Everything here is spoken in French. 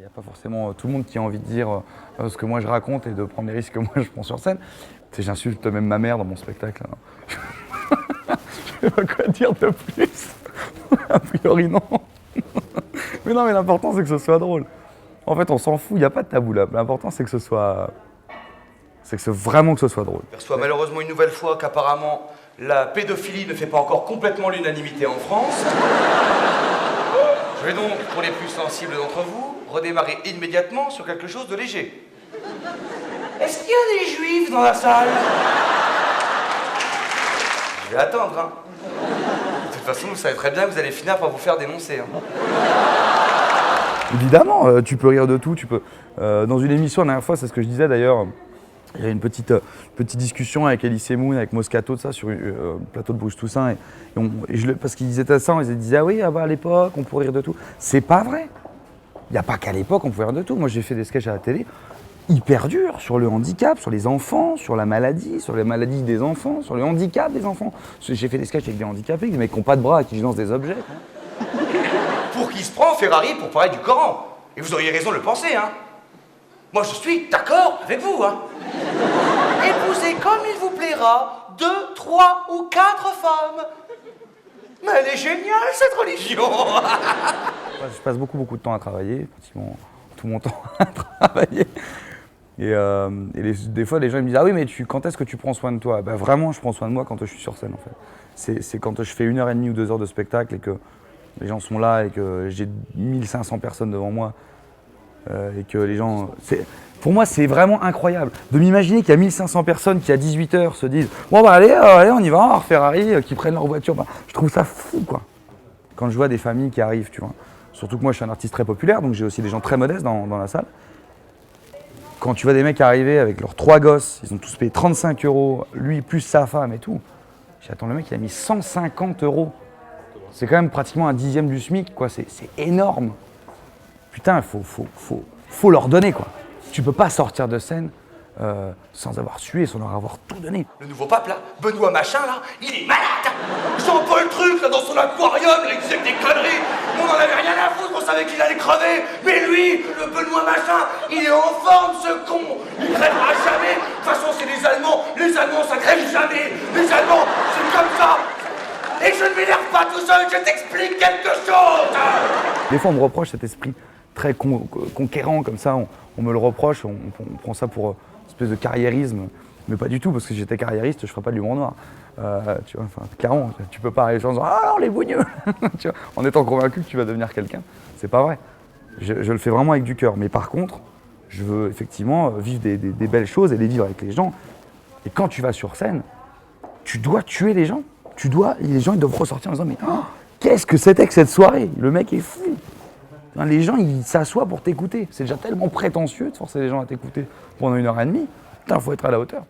Il n'y a pas forcément tout le monde qui a envie de dire ce que moi je raconte et de prendre les risques que moi je prends sur scène. Tu sais, j'insulte même ma mère dans mon spectacle. Je sais pas quoi dire de plus. A priori, non. Mais non, mais l'important, c'est que ce soit drôle. En fait, on s'en fout, il n'y a pas de tabou là. L'important, c'est que ce soit... vraiment que ce soit drôle. Je perçois malheureusement une nouvelle fois qu'apparemment, la pédophilie ne fait pas encore complètement l'unanimité en France. Je vais donc, pour les plus sensibles d'entre vous, redémarrer immédiatement sur quelque chose de léger. Est-ce qu'il y a des juifs dans la salle? Je vais attendre, hein. De toute façon, vous savez très bien que vous allez finir par vous faire dénoncer, hein. Évidemment, tu peux rire de tout, tu peux... dans une émission, la dernière fois, c'est ce que je disais d'ailleurs, il y a une petite discussion avec Elise Moon, avec Moscato, de ça, sur le plateau de Bruce Toussaint. Parce qu'ils disaient ça, ils disaient « Ah oui, à l'époque, on pourrait rire de tout ». C'est pas vrai. Il n'y a pas qu'à l'époque, on pouvait rire de tout. Moi, j'ai fait des sketchs à la télé hyper durs sur le handicap, sur les enfants, sur la maladie, sur les maladies des enfants, sur le handicap des enfants. J'ai fait des sketchs avec des handicapés, des mecs qui n'ont pas de bras, à qui je lance des objets. Pour qui se prend Ferrari pour parler du Coran? Et vous auriez raison de le penser, hein. Moi, je suis d'accord avec vous, hein. Épousez comme il vous plaira 2, 3 ou 4 femmes. Mais elle est géniale, cette religion. Je passe beaucoup de temps à travailler, pratiquement tout mon temps à travailler. Et des fois, les gens ils me disent « Ah oui, mais quand est-ce que tu prends soin de toi ?» Ben, vraiment, je prends soin de moi quand je suis sur scène, en fait. C'est quand je fais 1h30 ou 2 heures de spectacle et que les gens sont là et que j'ai 1500 personnes devant moi. Et que les gens... Pour moi, c'est vraiment incroyable de m'imaginer qu'il y a 1500 personnes qui, à 18h, se disent « Bon, bah allez, on y va, on va voir Ferrari, qui prennent leur voiture. » Je trouve ça fou, quoi. Quand je vois des familles qui arrivent, tu vois. Surtout que moi, je suis un artiste très populaire, donc j'ai aussi des gens très modestes dans la salle. Quand tu vois des mecs arriver avec leurs 3 gosses, ils ont tous payé 35 €, lui plus sa femme et tout. J'attends, le mec, il a mis 150 €. C'est quand même pratiquement un 10e du SMIC, quoi. C'est énorme. Putain, faut leur donner, quoi. Tu peux pas sortir de scène sans avoir sué, sans leur avoir tout donné. Le nouveau pape, là, Benoît machin, là, il est malade. Jean-Paul Truc, là, dans son aquarium, là, il disait des conneries. On n'en avait rien à foutre, on savait qu'il allait crever. Mais lui, le Benoît machin, il est en forme, ce con. Il crèvera jamais. De toute façon, c'est les Allemands. Les Allemands, ça crève jamais. Les Allemands, c'est comme ça. Et je ne m'énerve pas tout seul, je t'explique quelque chose. Des fois, on me reproche cet esprit très conquérant, comme ça, on me le reproche, on prend ça pour une espèce de carriérisme, mais pas du tout, parce que si j'étais carriériste, je ferais pas de l'humour noir. Tu vois, enfin, clairement, tu peux pas arriver en disant « Ah, alors les bougneux !» Tu vois, en étant convaincu que tu vas devenir quelqu'un. C'est pas vrai. Je le fais vraiment avec du cœur, mais par contre, je veux effectivement vivre des belles choses et les vivre avec les gens. Et quand tu vas sur scène, tu dois tuer les gens. Les gens ils doivent ressortir en disant « Mais oh, qu'est-ce que c'était que cette soirée? Le mec est fou !» Les gens, ils s'assoient pour t'écouter. C'est déjà tellement prétentieux de forcer les gens à t'écouter pendant 1h30. Putain, faut être à la hauteur.